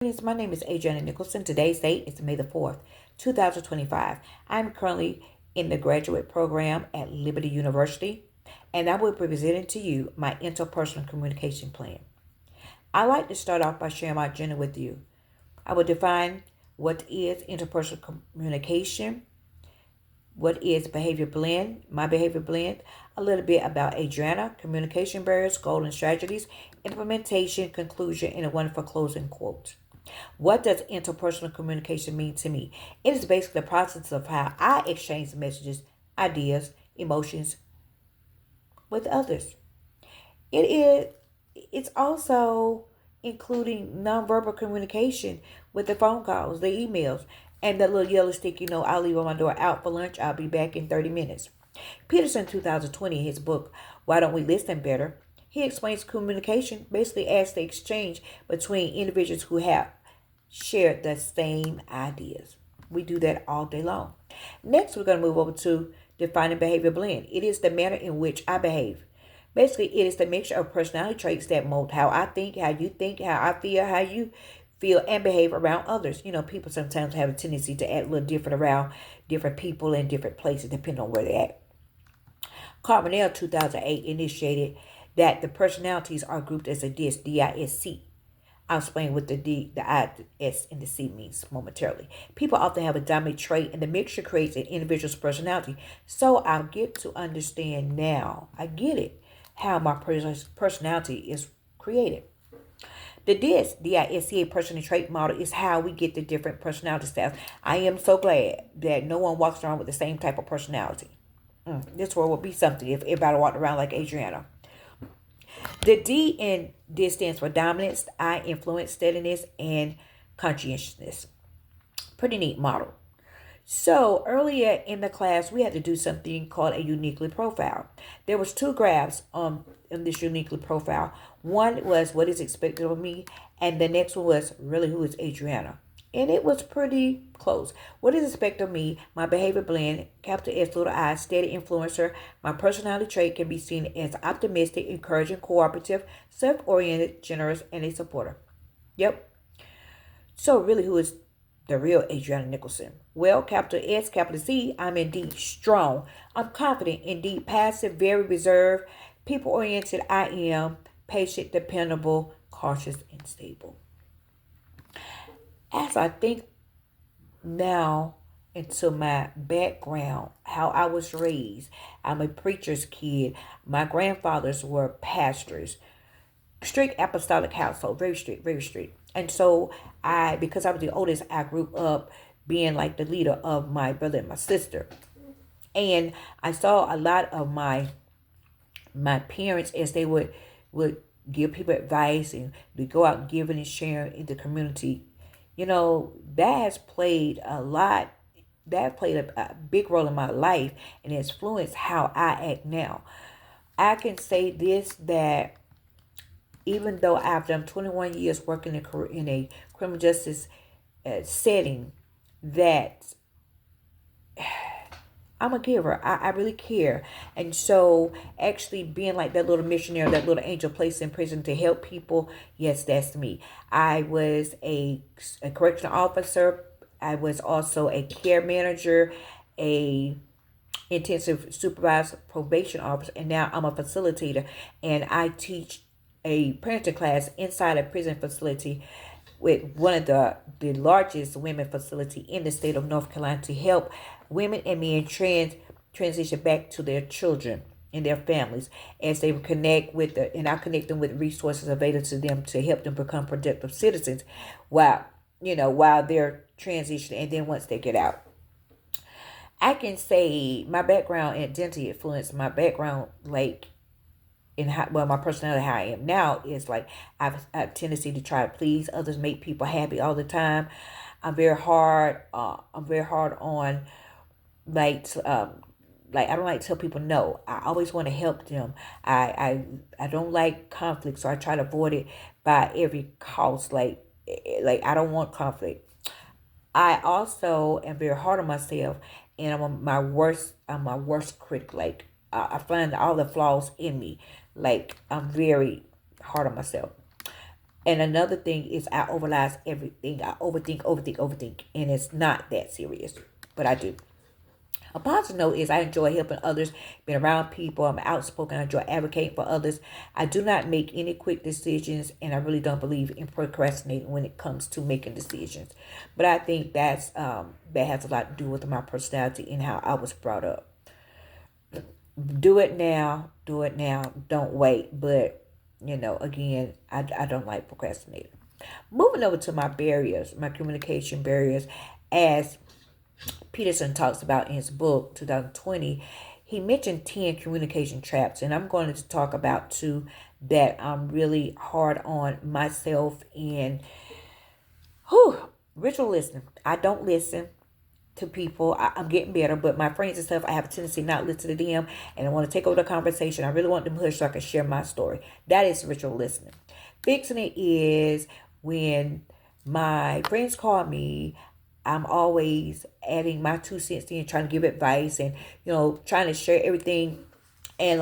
My name is Adriana Nicholson. Today's date is May the 4th, 2025. I'm currently in the graduate program at Liberty University, and I will be presenting to you my interpersonal communication plan. I like to start off by sharing my agenda with you. I will define what is interpersonal communication, what is behavior blend, my behavior blend, a little bit about Adriana, communication barriers, goals and strategies, implementation, conclusion, and a wonderful closing quote. What does interpersonal communication mean to me? It is basically the process of how I exchange messages, ideas, emotions with others. It is it's also including nonverbal communication with the phone calls, the emails, and that little yellow stick, I'll leave on my door out for lunch. I'll be back in 30 minutes. Peterson 2020, in his book, Why Don't We Listen Better? He explains communication basically as the exchange between individuals who have shared the same ideas. We do that all day long. Next, we're going to move over to defining behavior blend. It is the manner in which I behave. Basically, it is the mixture of personality traits that mold how I think, how I feel, how you feel and behave around others. People sometimes have a tendency to act a little different around different people in different places, depending on where they're at. Carbonell 2008 initiated that the personalities are grouped as a DISC, D-I-S-C. I'll explain what the D, the I, the S, and the C means momentarily. People often have a dominant trait, and the mixture creates an individual's personality. So I'll get to understand now. I get it, how my personality is created. The DISC, D-I-S-C, personality trait model is how we get the different personality styles. I am so glad that no one walks around with the same type of personality. This world would be something if everybody walked around like Adriana. The D in this stands for dominance, I influence, steadiness, and conscientiousness. Pretty neat model. So earlier in the class, we had to do something called a uniquely profile. There was two graphs in this uniquely profile. One was what is expected of me, and the next one was really who is Adriana. And it was pretty close. What is expected of me? My behavior blend, capital S, little I, steady influencer. My personality trait can be seen as optimistic, encouraging, cooperative, self-oriented, generous, and a supporter. Yep. So really, who is the real Adriana Nicholson? Well, capital S, capital C, I'm indeed strong. I'm confident, indeed passive, very reserved, people-oriented. I am patient, dependable, cautious, and stable. As I think now into my background, how I was raised, I'm a preacher's kid. My grandfathers were pastors. Strict apostolic household, very strict, very strict. And so because I was the oldest, I grew up being like the leader of my brother and my sister. And I saw a lot of my parents as they would give people advice and we go out giving and sharing in the community. That has played a lot. That played a big role in my life and influenced how I act now. I can say this, that even though I've done 21 years working in a criminal justice setting, that I'm a giver. I really care. And so actually being like that little missionary, that little angel placed in prison to help people, yes, that's me. I was a correctional officer. I was also a care manager, a intensive supervised probation officer, and now I'm a facilitator. And I teach a parenting class inside a prison facility with one of the largest women facility in the state of North Carolina to help women and men transition back to their children and their families as they connect with and I connect them with resources available to them to help them become productive citizens while they're transitioning and then once they get out. I can say my background and identity influenced my background, like my personality, how I am now is like I have a tendency to try to please others, make people happy all the time. I'm very hard. I'm very hard on like I don't like to tell people no. I always want to help them. I don't like conflict, so I try to avoid it by every cost. Like I don't want conflict. I also am very hard on myself, and I'm my worst critic. Like I find all the flaws in me. Like I'm very hard on myself. And another thing is I overanalyze everything. I overthink, and it's not that serious, but I do. A positive note is I enjoy helping others, being around people. I'm outspoken. I enjoy advocating for others. I do not make any quick decisions, and I really don't believe in procrastinating when it comes to making decisions. But I think that has a lot to do with my personality and how I was brought up. Do it now. Do it now. Don't wait. But again, I don't like procrastinating. Moving over to my barriers, my communication barriers, as Peterson talks about in his book 2020, he mentioned 10 communication traps, and I'm going to talk about two that I'm really hard on myself in. Ritual listening. I don't listen to people. I'm getting better, but my friends and stuff, I have a tendency not to listen to them, and I want to take over the conversation. I really want them pushed so I can share my story. That is ritual listening. Fixing it is when my friends call me, I'm always adding my 2 cents in, trying to give advice and, trying to share everything and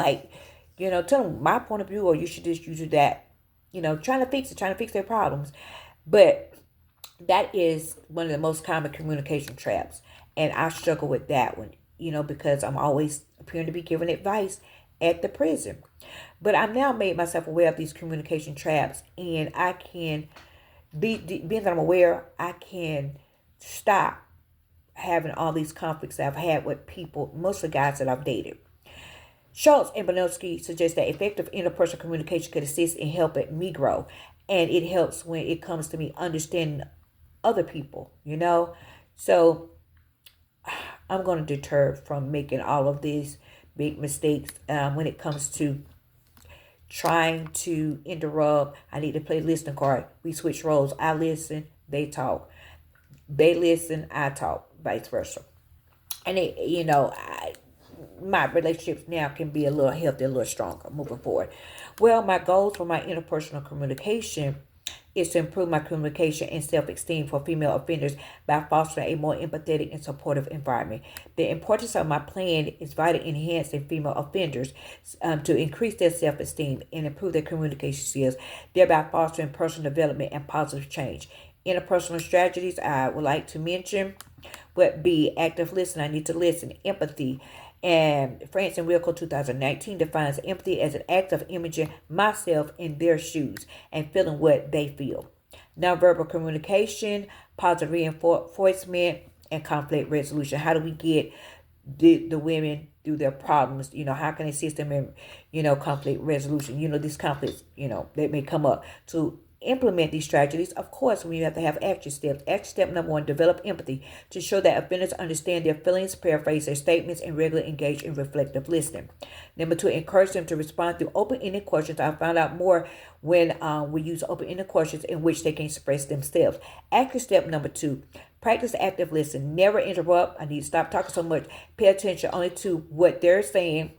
tell them my point of view, or you should just use that, trying to fix it, trying to fix their problems. But that is one of the most common communication traps. And I struggle with that one, because I'm always appearing to be giving advice at the prison. But I've now made myself aware of these communication traps, and I can, being that I'm aware, I can stop having all these conflicts that I've had with people, mostly guys that I've dated. Schultz and Bernowski suggest that effective interpersonal communication could assist in helping me grow. And it helps when it comes to me understanding other people, So I'm going to deter from making all of these big mistakes when it comes to trying to interrupt. I need to play listening card. We switch roles. I listen, they talk. They listen, I talk, vice versa. And my relationships now can be a little healthier, a little stronger moving forward. Well, my goals for my interpersonal communication is to improve my communication and self-esteem for female offenders by fostering a more empathetic and supportive environment. The importance of my plan is vital in enhancing female offenders to increase their self-esteem and improve their communication skills, thereby fostering personal development and positive change. Interpersonal strategies I would like to mention would be active listening. I need to listen. Empathy. And France and Wilco 2019 defines empathy as an act of imaging myself in their shoes and feeling what they feel. Nonverbal communication, positive reinforcement, and conflict resolution. How do we get the women through their problems? How can I assist them in, conflict resolution? These conflicts, that may come up. To implement these strategies, of course, we have to have action steps. Action step number 1, develop empathy to show that offenders understand their feelings, paraphrase their statements, and regularly engage in reflective listening. Number 2, encourage them to respond through open-ended questions. I found out more when we use open-ended questions in which they can express themselves. Action step number 2, practice active listening. Never interrupt. I need to stop talking so much. Pay attention only to what they're saying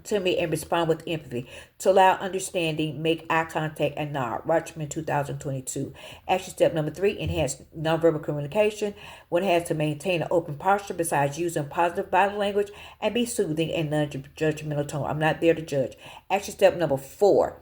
to me and respond with empathy. To allow understanding, make eye contact, and nod. Watchman 2022. Action step number 3, enhance nonverbal communication. One has to maintain an open posture besides using positive body language and be soothing and non-judgmental tone. I'm not there to judge. Action step number 4,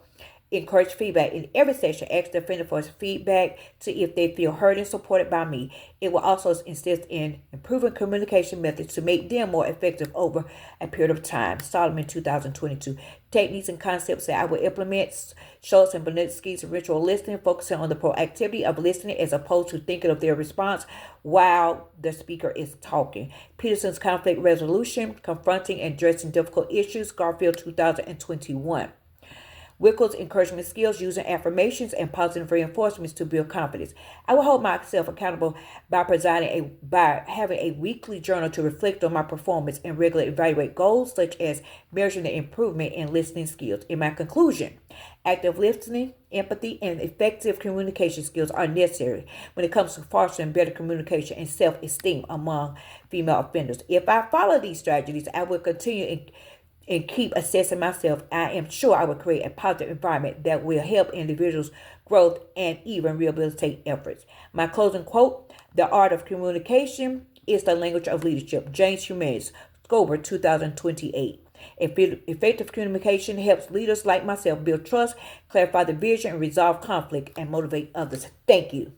encourage feedback. In every session, ask the offender for feedback to see if they feel heard and supported by me. It will also insist in improving communication methods to make them more effective over a period of time. Solomon 2022. Techniques and concepts that I will implement. Schultz and Bernowski's ritual listening, focusing on the proactivity of listening as opposed to thinking of their response while the speaker is talking. Peterson's conflict resolution, confronting and addressing difficult issues. Garfield 2021. Wickles' encouragement skills, using affirmations and positive reinforcements to build confidence. I will hold myself accountable by having a weekly journal to reflect on my performance and regularly evaluate goals such as measuring the improvement in listening skills. In my conclusion, active listening, empathy, and effective communication skills are necessary when it comes to fostering better communication and self-esteem among female offenders. If I follow these strategies, I will continue and keep assessing myself. I am sure I will create a positive environment that will help individuals' growth and even rehabilitate efforts. My closing quote: the art of communication is the language of leadership. James Humans, Scober, 2028. Effective communication helps leaders like myself build trust, clarify the vision, and resolve conflict and motivate others. Thank you.